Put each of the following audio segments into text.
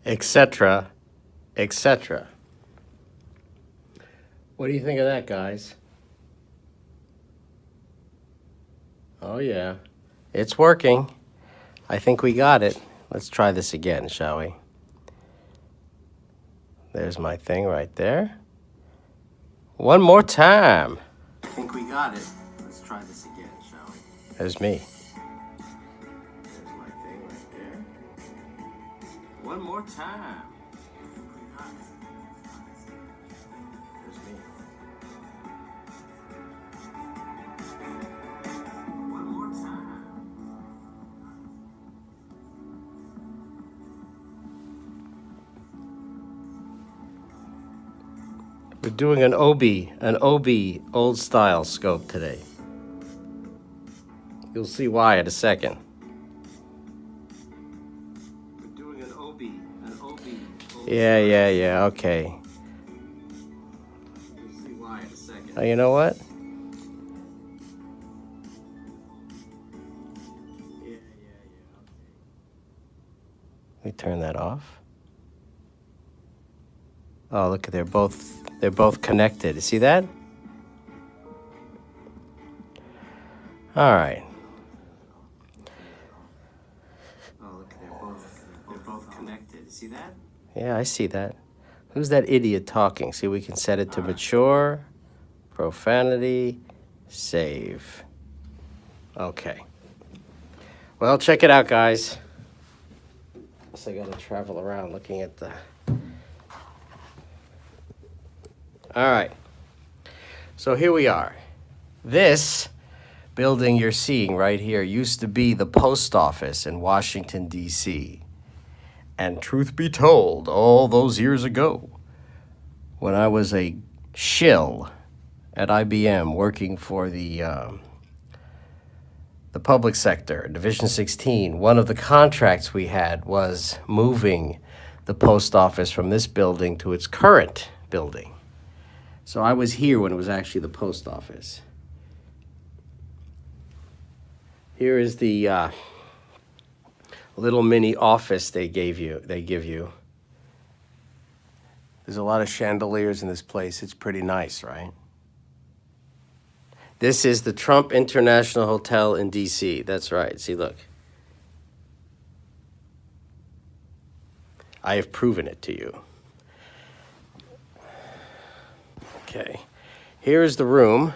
etc., etc. What do you think of that, guys? Oh, yeah. It's working. I think we got it. Let's try this again, shall we? There's my thing right there. One more time. I think we got it. Let's try this again, shall we? There's me. There's my thing right there. One more time. There's me. One more time. We're doing an OB old style scope today. You'll see why in a second. We're doing an OB. Yeah, okay. You'll see why in a second. Oh, you know what? Yeah, okay. Let me turn that off. Oh, look, they're both connected. You see that? All right. Oh, look, they're both connected. You see that? Yeah, I see that. Who's that idiot talking? See, we can set it to mature, profanity, save. Okay. Well, check it out, guys. Guess I gotta travel around looking at the... All right. So here we are. This building you're seeing right here used to be the post office in Washington, D.C. And truth be told, all those years ago, when I was a shill at IBM working for the public sector, Division 16, one of the contracts we had was moving the post office from this building to its current building. So I was here when it was actually the post office. Here is the little mini office they give you. There's a lot of chandeliers in this place. It's pretty nice, right? This is the Trump International Hotel in D.C. That's right. See, look. I have proven it to you. Okay. Here's the room.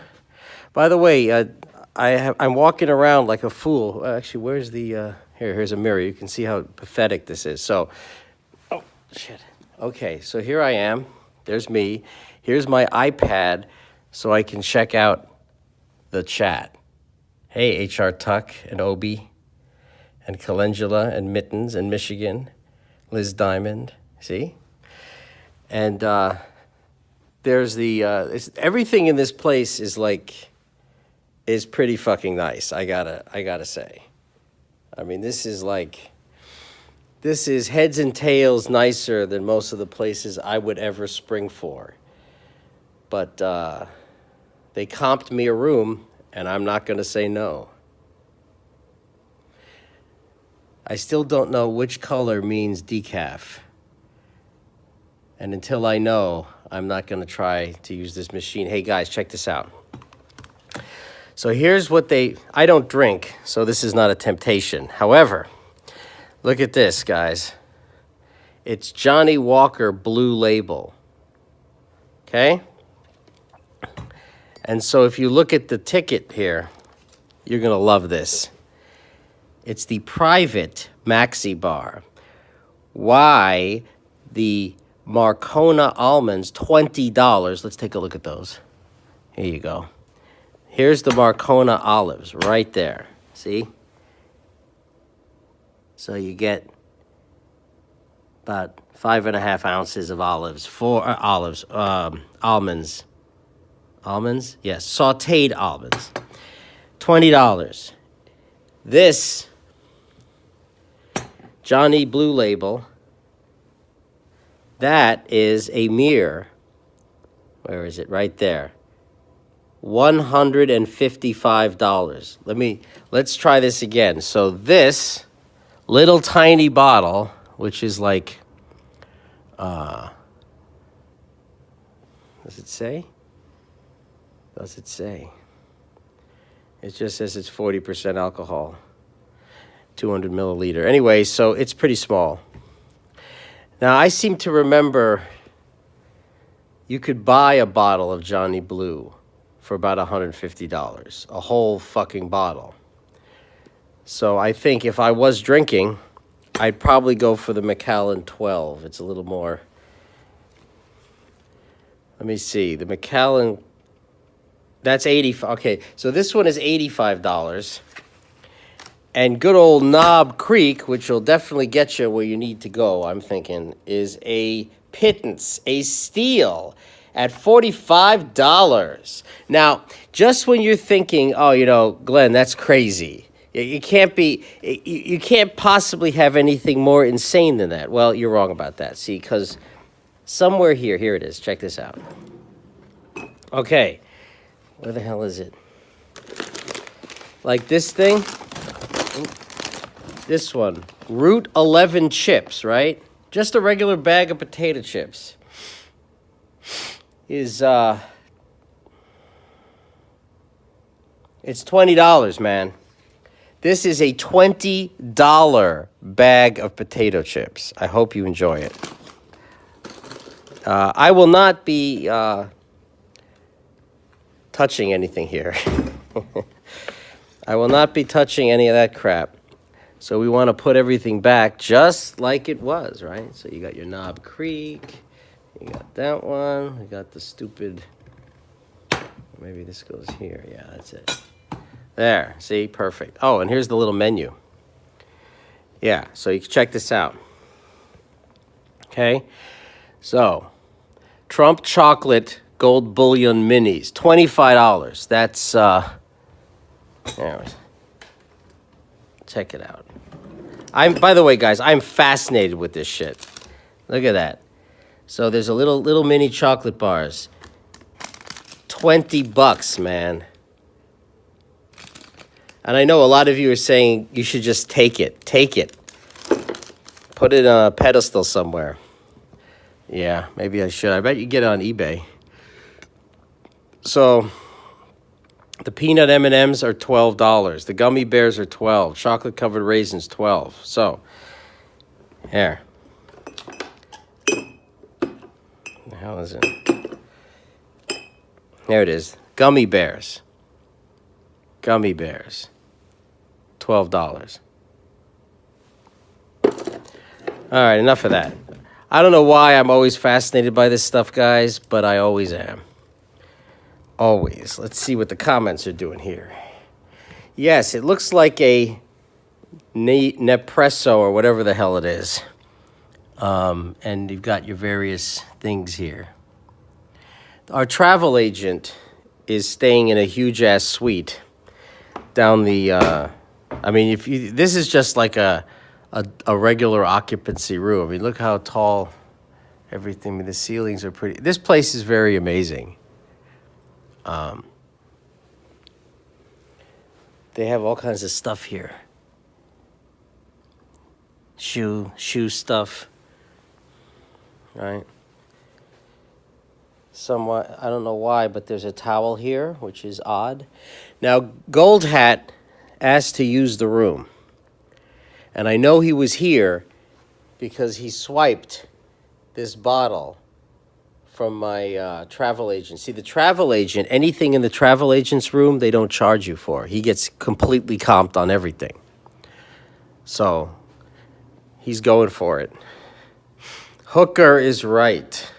By the way, I'm walking around like a fool. Actually, where's the... Here's a mirror. You can see how pathetic this is. So, oh, shit. Okay, so here I am. There's me. Here's my iPad so I can check out the chat. Hey, HR Tuck and Obi and Calendula and Mittens and Michigan, Liz Diamond, see? And there's the, everything in this place is pretty fucking nice, I gotta say. I mean, this is heads and tails nicer than most of the places I would ever spring for. But they comped me a room, and I'm not going to say no. I still don't know which color means decaf. And until I know, I'm not going to try to use this machine. Hey, guys, check this out. So here's what I don't drink, so this is not a temptation. However, look at this, guys. It's Johnny Walker Blue Label. Okay? And so if you look at the ticket here, you're going to love this. It's the private Maxi Bar. Why the Marcona almonds, $20. Let's take a look at those. Here you go. Here's the Marcona olives right there. See? So you get about 5.5 ounces of almonds. Almonds? Yes, sauteed almonds. $20. This Johnny Blue Label, that is a mere, where is it? Right there. $155. Let's try this again. So this little tiny bottle, which is like Does it say? Does it say? It just says it's 40% alcohol, 200 milliliter. Anyway, so it's pretty small. Now, I seem to remember you could buy a bottle of Johnny Blue for about $150, a whole fucking bottle. So I think if I was drinking, I'd probably go for the Macallan 12. It's a little more. Let me see. The Macallan, that's 85. Okay, so this one is $85. And good old Knob Creek, which will definitely get you where you need to go, I'm thinking, is a pittance, a steal at $45. Now, just when you're thinking, oh, you know, Glenn, that's crazy. You can't be, you can't possibly have anything more insane than that. Well, you're wrong about that. See, because somewhere here it is. Check this out. Okay. Where the hell is it? Like this thing? This one. Route 11 chips, right? Just a regular bag of potato chips. Is, it's $20, man. This is a $20 bag of potato chips. I hope you enjoy it. I will not be touching anything here. I will not be touching any of that crap. So we want to put everything back just like it was, right? So you got your Knob Creek. You got that one. We got the stupid... Maybe this goes here. Yeah, that's it. There. See? Perfect. Oh, and here's the little menu. Yeah, so you can check this out. Okay? So, Trump Chocolate Gold Bullion Minis. $25. That's, anyways. Check it out. By the way, guys, I'm fascinated with this shit. Look at that. So there's a little mini chocolate bars. $20, man. And I know a lot of you are saying you should just take it. Take it. Put it on a pedestal somewhere. Yeah, maybe I should. I bet you get it on eBay. So the peanut M&Ms are $12. The gummy bears are $12. Chocolate covered raisins $12. So here. What the hell is it? There it is. Gummy bears. Gummy bears. $12. All right, enough of that. I don't know why I'm always fascinated by this stuff, guys, but I always am. Always. Let's see what the comments are doing here. Yes, it looks like a Nespresso or whatever the hell it is. And you've got your various things here. Our travel agent is staying in a huge-ass suite down the... I mean, if you, this is just like a regular occupancy room. I mean, look how tall everything... I mean, the ceilings are pretty... This place is very amazing. They have all kinds of stuff here. Shoe stuff. Right? Somewhat, I don't know why, but there's a towel here, which is odd. Now, Gold Hat asked to use the room. And I know he was here because he swiped this bottle from my travel agent. See, the travel agent, anything in the travel agent's room, they don't charge you for. He gets completely comped on everything. So, he's going for it. Hooker is right.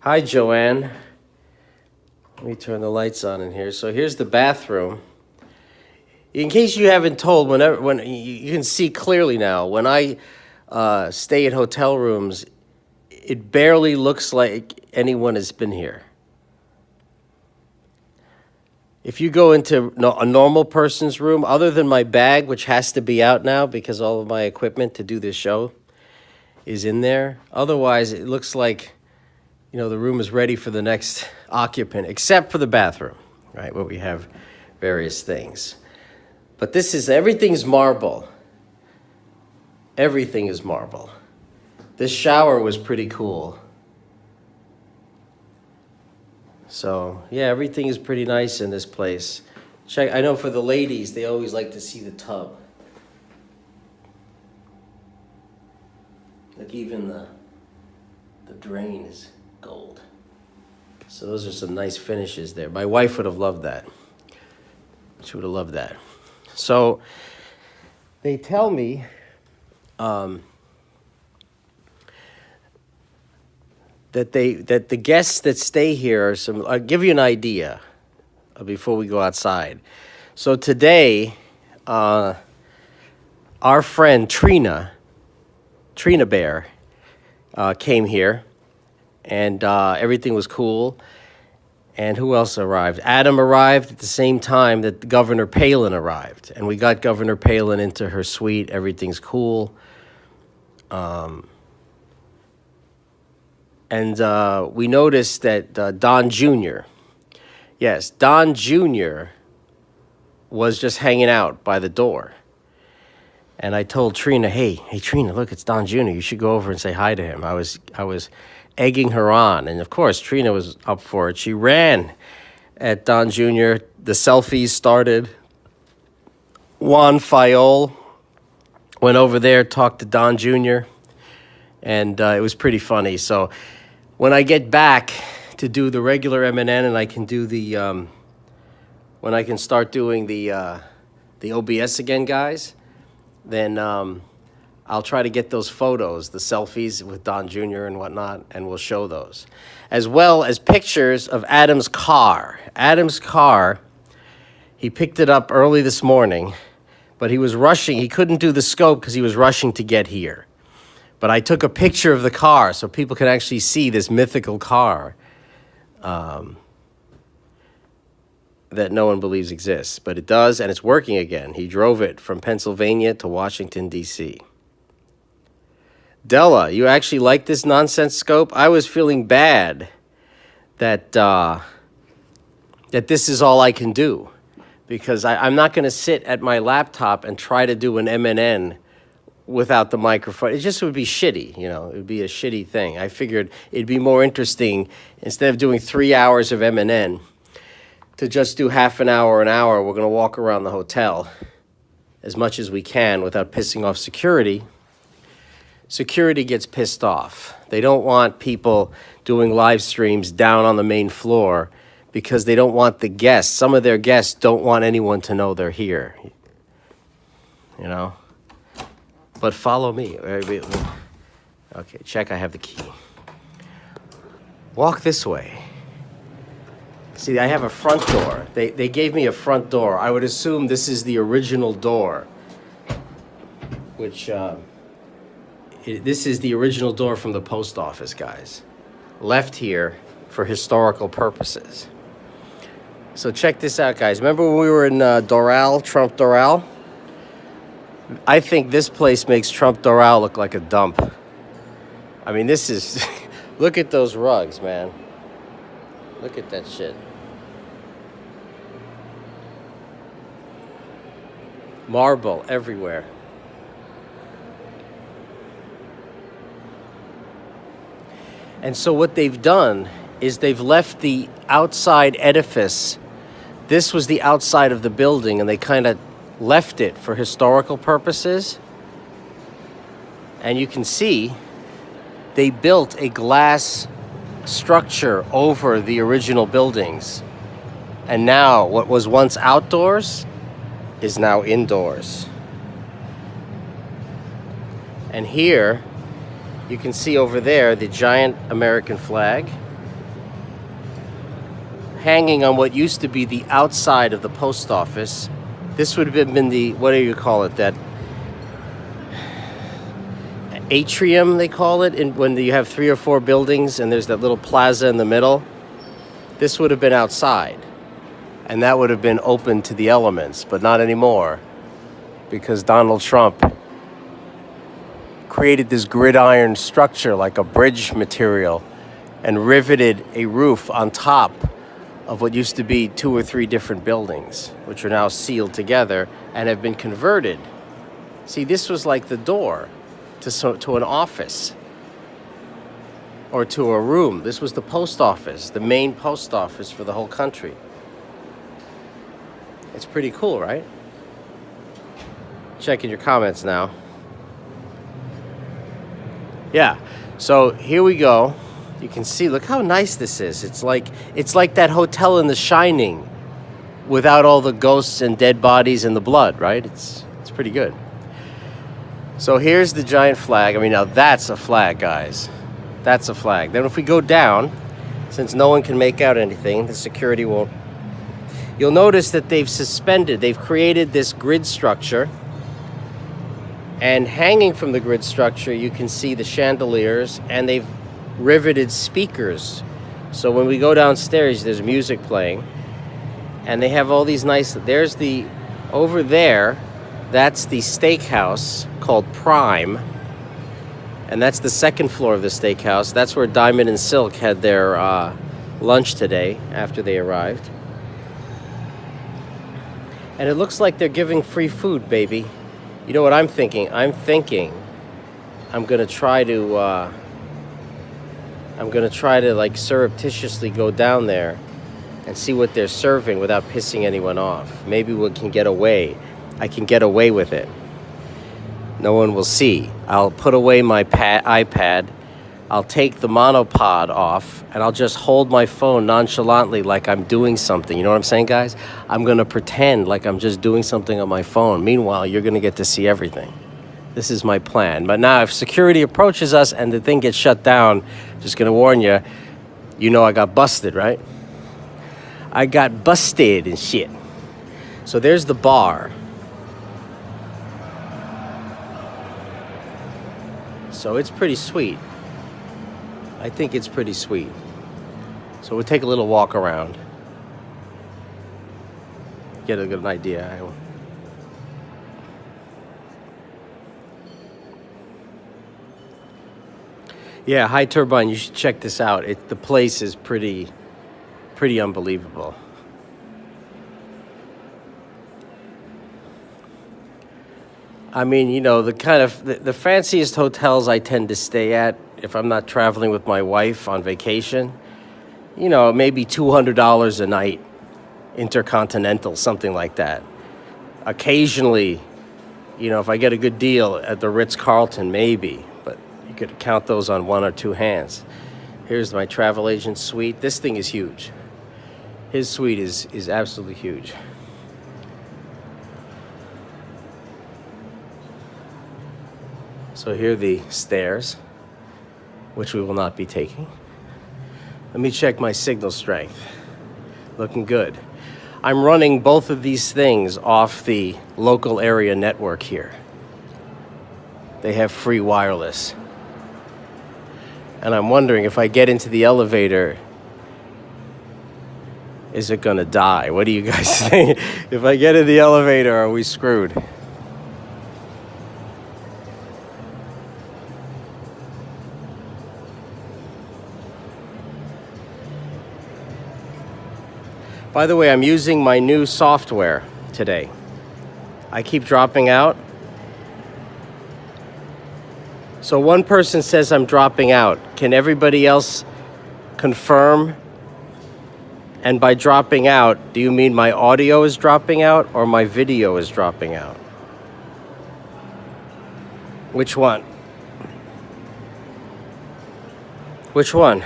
Hi, Joanne. Let me turn the lights on in here. So here's the bathroom. In case you haven't told, when you can see clearly now, when I stay in hotel rooms, it barely looks like anyone has been here. If you go into a normal person's room, other than my bag, which has to be out now because all of my equipment to do this show is in there, otherwise it looks like, you know, the room is ready for the next occupant, except for the bathroom, right, where we have various things. But this is, everything's marble. Everything is marble. This shower was pretty cool. So, yeah, everything is pretty nice in this place. Check, I know for the ladies, they always like to see the tub. Like even the drain is gold. So those are some nice finishes there. My wife would have loved that. She would have loved that. So they tell me that the guests that stay here are some. I'll give you an idea before we go outside. So today, our friend Trina Bear, came here, and everything was cool. And who else arrived? Adam arrived at the same time that Governor Palin arrived, and we got Governor Palin into her suite. Everything's cool. And we noticed that Don Jr., yes, Don Jr. was just hanging out by the door. And I told Trina, hey, Trina, look, it's Don Jr. You should go over and say hi to him. I was egging her on. And, of course, Trina was up for it. She ran at Don Jr. The selfies started. Juan Fayol went over there, talked to Don Jr., and it was pretty funny. So when I get back to do the regular MNN and I can do the when I can start doing the OBS again, guys, then I'll try to get those photos, the selfies with Don Jr. and whatnot, and we'll show those. As well as pictures of Adam's car. Adam's car, he picked it up early this morning, but he was rushing. He couldn't do the scope because he was rushing to get here. But I took a picture of the car so people can actually see this mythical car that no one believes exists. But it does, and it's working again. He drove it from Pennsylvania to Washington, D.C. Della, you actually like this nonsense scope? I was feeling bad that that this is all I can do, because I'm not going to sit at my laptop and try to do an MNN without the microphone. It just would be shitty, you know. It would be a shitty thing. I figured it'd be more interesting, instead of doing 3 hours of MNN, to just do half an hour. We're going to walk around the hotel as much as we can without pissing off security. Security gets pissed off. They don't want people doing live streams down on the main floor because they don't want the guests. Some of their guests don't want anyone to know they're here, you know. But follow me. Okay, check, I have the key. Walk this way. See, I have a front door. They gave me a front door. I would assume this is the original door, which, this is the original door from the post office, guys. Left here for historical purposes. So check this out, guys. Remember when we were in Doral, Trump Doral? I think this place makes Trump Doral look like a dump. I mean, this is... Look at those rugs, man. Look at that shit. Marble everywhere. And so what they've done is they've left the outside edifice. This was the outside of the building, and they kind of left it for historical purposes. And you can see they built a glass structure over the original buildings. And now what was once outdoors is now indoors. And here you can see over there the giant American flag hanging on what used to be the outside of the post office. This would have been the, what do you call it, that atrium, they call it, when you have 3 or 4 buildings and there's that little plaza in the middle. This would have been outside, and that would have been open to the elements, but not anymore, because Donald Trump created this gridiron structure like a bridge material and riveted a roof on top of what used to be 2 or 3 different buildings, which are now sealed together and have been converted. See, this was like the door to an office. or to a room. This was the post office, the main post office for the whole country. It's pretty cool, right? Checking your comments now. Yeah, so here we go. You can see, look how nice this is. It's like that hotel in The Shining without all the ghosts and dead bodies and the blood, right? It's pretty good. So here's the giant flag. I mean, now that's a flag, guys. That's a flag. Then if we go down, since no one can make out anything, the security won't. You'll notice that they've created this grid structure. And hanging from the grid structure, you can see the chandeliers, and they've riveted speakers. So when we go downstairs, there's music playing. And they have all these nice, over there, that's the steakhouse called Prime. And that's the second floor of the steakhouse. That's where Diamond and Silk had their lunch today after they arrived. And it looks like they're giving free food, baby. You know what I'm thinking? I'm gonna try to like surreptitiously go down there and see what they're serving without pissing anyone off. Maybe we can get away. I can get away with it. No one will see. I'll put away my iPad. I'll take the monopod off, and I'll just hold my phone nonchalantly like I'm doing something. You know what I'm saying, guys? I'm going to pretend like I'm just doing something on my phone. Meanwhile, you're going to get to see everything. This is my plan. But now if security approaches us and the thing gets shut down, just going to warn you, you know I got busted, right? I got busted and shit. So there's the bar. So it's pretty sweet. I think it's pretty sweet. So we'll take a little walk around. Get a good idea. Yeah, High Turbine, you should check this out. The place is pretty unbelievable. I mean, you know, the fanciest hotels I tend to stay at if I'm not traveling with my wife on vacation, you know, maybe $200 a night, intercontinental, something like that. Occasionally, you know, if I get a good deal at the Ritz-Carlton, maybe, but you could count those on one or two hands. Here's my travel agent's suite. This thing is huge. His suite is absolutely huge. So here are the stairs, which we will not be taking. Let me check my signal strength. Looking good. I'm running both of these things off the local area network here. They have free wireless. And I'm wondering if I get into the elevator, is it gonna die? What do you guys think? If I get in the elevator, are we screwed? By the way, I'm using my new software today. I keep dropping out. So one person says I'm dropping out. Can everybody else confirm? And by dropping out, do you mean my audio is dropping out or my video is dropping out? Which one? Which one?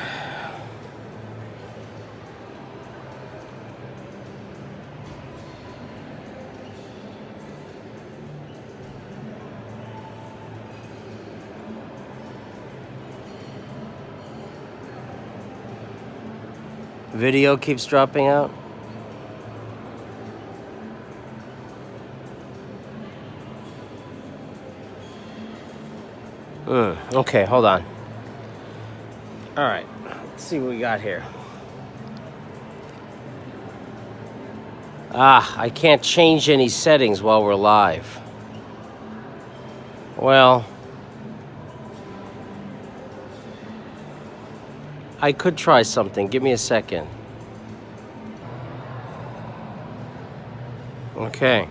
Video keeps dropping out? Okay, hold on. All right, let's see what we got here. I can't change any settings while we're live. Well, I could try something. Give me a second. Okay.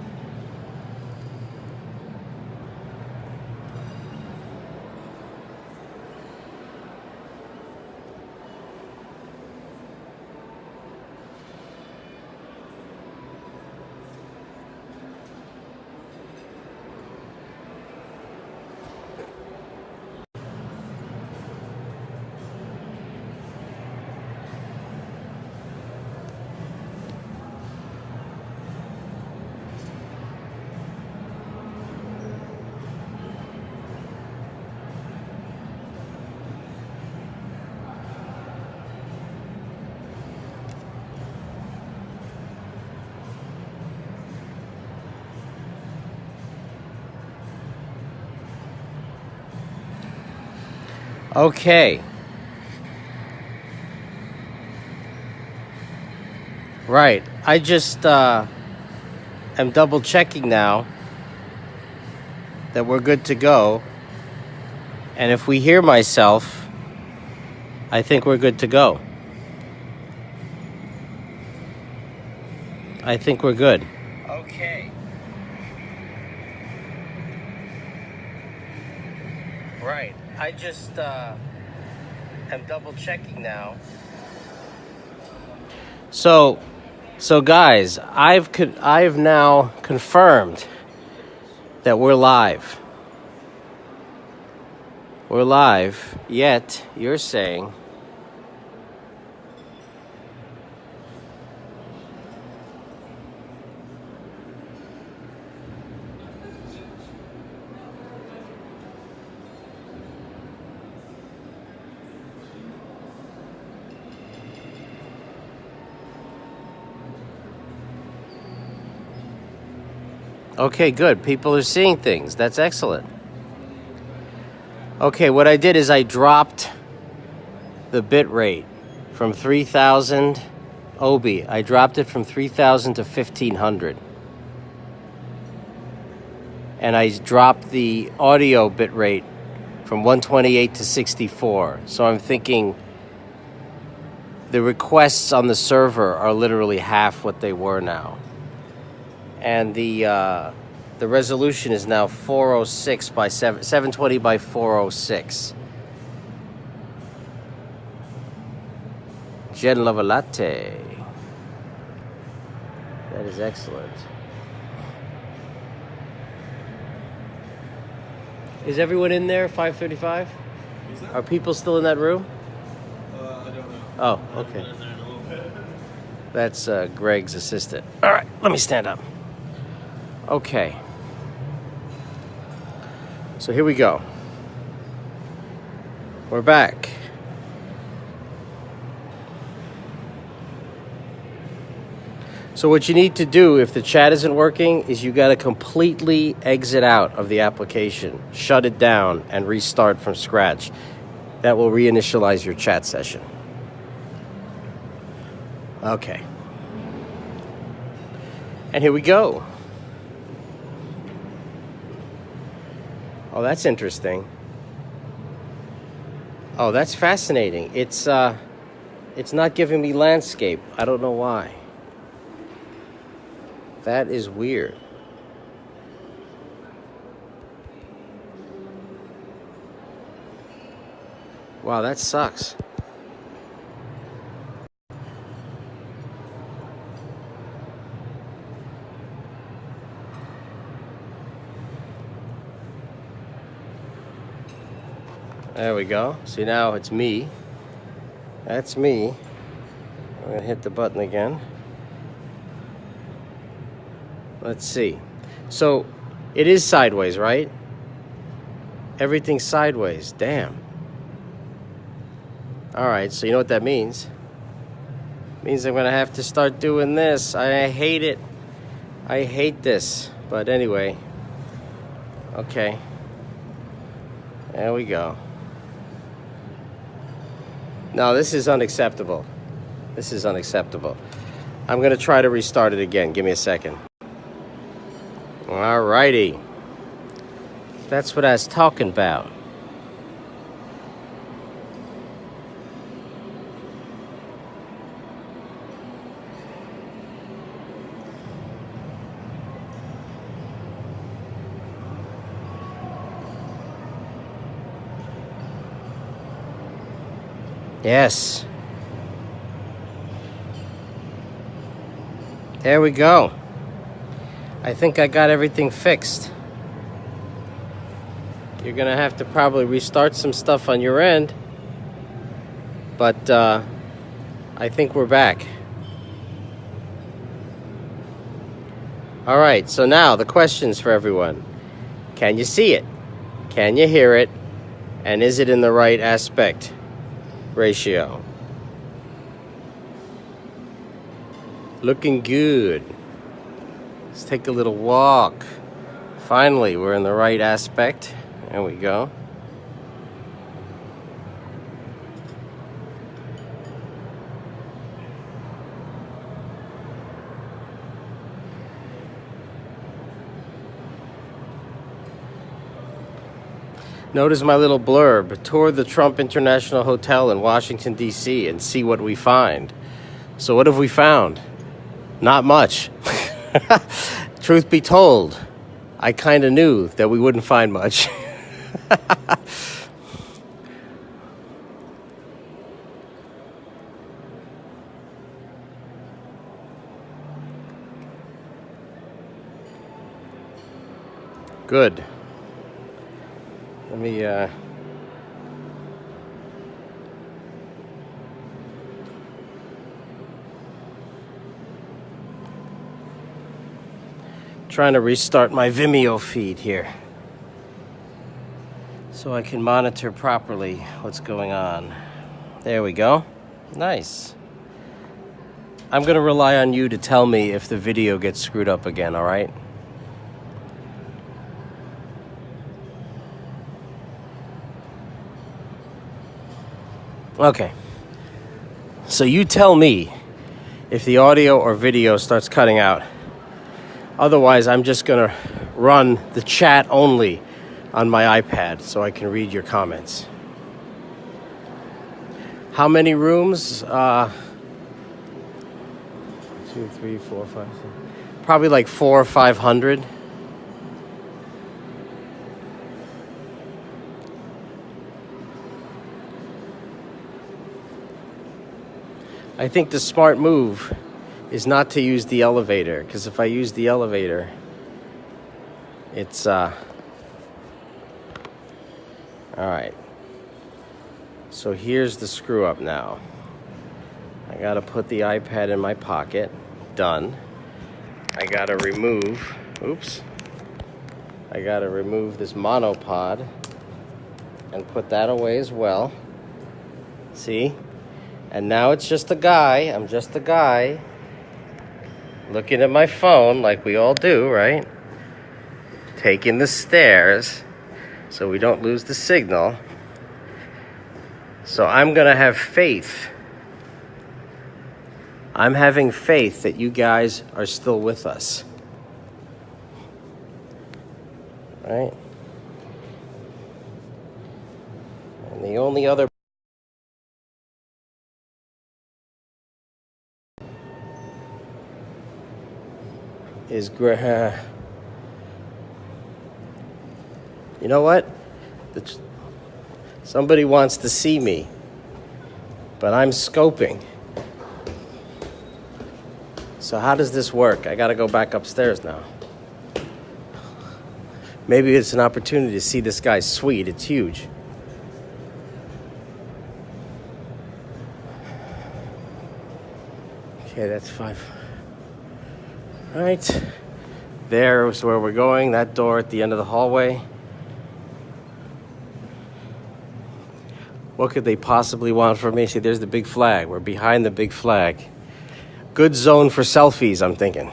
Okay. Right. I just am double checking now that we're good to go. And if we hear myself, I think we're good to go. I think we're good. Okay. Right. I just am double checking now. So guys, I've now confirmed that we're live. We're live, yet you're saying okay, good. People are seeing things. That's excellent. Okay, what I did is I dropped the bit rate from 3,000 Obi. I dropped it from 3,000 to 1,500. And I dropped the audio bit rate from 128 to 64. So I'm thinking the requests on the server are literally half what they were now. And the resolution is now 406 by 720 by 406. Jen love a latte. That is excellent. Is everyone in there? 5:35? Are people still in that room? I don't know. Oh, okay. That's Greg's assistant. All right, let me stand up. Okay. So here we go. We're back. So what you need to do if the chat isn't working is you got to completely exit out of the application, shut it down, and restart from scratch. That will reinitialize your chat session. Okay. And here we go. Oh, that's interesting. Oh, that's fascinating. It's not giving me landscape. I don't know why. That is weird. Wow, that sucks. There we go. See, now it's me. That's me. I'm going to hit the button again. Let's see. So, it is sideways, right? Everything's sideways. Damn. All right, so you know what that means? It means I'm going to have to start doing this. I hate it. I hate this. But anyway. Okay. There we go. No, this is unacceptable. This is unacceptable. I'm going to try to restart it again. Give me a second. All righty. That's what I was talking about. Yes. There we go. I think I got everything fixed. You're gonna have to probably restart some stuff on your end. But I think we're back. All right, so now the questions for everyone. Can you see it? Can you hear it? And is it in the right aspect ratio? Looking good. Let's take a little walk. Finally, we're in the right aspect. There we go. Notice my little blurb. Tour the Trump International Hotel in Washington, D.C. and see what we find. So what have we found? Not much. Truth be told, I kind of knew that we wouldn't find much. Good. Let me, trying to restart my Vimeo feed here so I can monitor properly what's going on. There we go. Nice. I'm going to rely on you to tell me if the video gets screwed up again, all right? Okay. So you tell me if the audio or video starts cutting out. Otherwise, I'm just going to run the chat only on my iPad so I can read your comments. How many rooms? 2, 3, 4, 5, 6. Probably like 400 or 500. I think the smart move is not to use the elevator, because if I use the elevator, it's all right. So here's the screw up now. I gotta put the iPad in my pocket. Done. I gotta remove, I gotta remove this monopod and put that away as well. See? And now it's just a guy. I'm just a guy looking at my phone like we all do, right? Taking the stairs so we don't lose the signal. So I'm going to have faith. I'm having faith that you guys are still with us. Right? And the only other is you know what? Somebody wants to see me, but I'm scoping. So how does this work? I gotta go back upstairs now. Maybe it's an opportunity to see this guy's suite. It's huge. Okay, that's 5. All right, there's where we're going, that door at the end of the hallway. What could they possibly want from me? See, there's the big flag. We're behind the big flag. Good zone for selfies, I'm thinking.